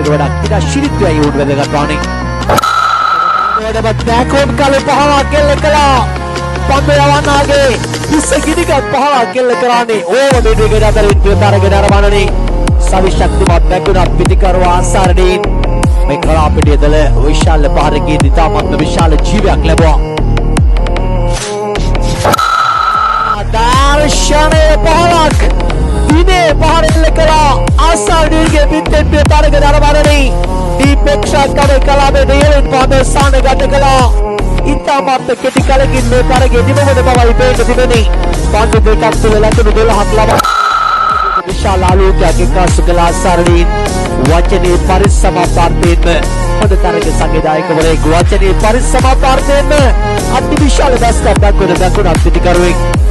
ඊට වඩා කිරා ශිරිත්වයි උඩ වැදගත් වන්නේ. ඒකම බෑකෝඩ් කාලේ පහවක් කෙල්ල කළා. පන්දු යවන්නාගේ ඉස්ස ගිනිගත් පහවක් කෙල්ල කරානේ. ඕව මෙඩේකට අතරින් තරගෙන අරබනනේ. සවිශක්තිමත් බැකුණා පිටිකරුවා ආසාරණීන්. මේ කරා පිටියදල විශාල පහරකින් ඉතාමත් විශාල ජීවයක් ලැබුවා. දර්ශනයේ පහලක් දිනේ පහරෙල්ල කළා. ආසාරණීන්ගේ පිටෙන් තරගෙන අරබනනේ. දීපේක්ෂා කලාවේ දෙයෙන් පාද සානගත කළා. ඉතාමත් කෙටි කලකින් මේ තරගේ දිවවන බවයි පේන්න තිබෙන්නේ. පන්දු දෙකක් තුළ ලැබුණු 12ක් ලබා විශාල ආලෝකයක් එක්කාසු කළ ආසාරණීන් වචනේ පරිසමාපාර්ථයෙන්ම හොඳ තරග සංවිධායකවරයෙක් වචනේ පරිසමාපාර්ථයෙන්ම අති විශාල දස්කම් දක්වන පිටිකරුවෙක්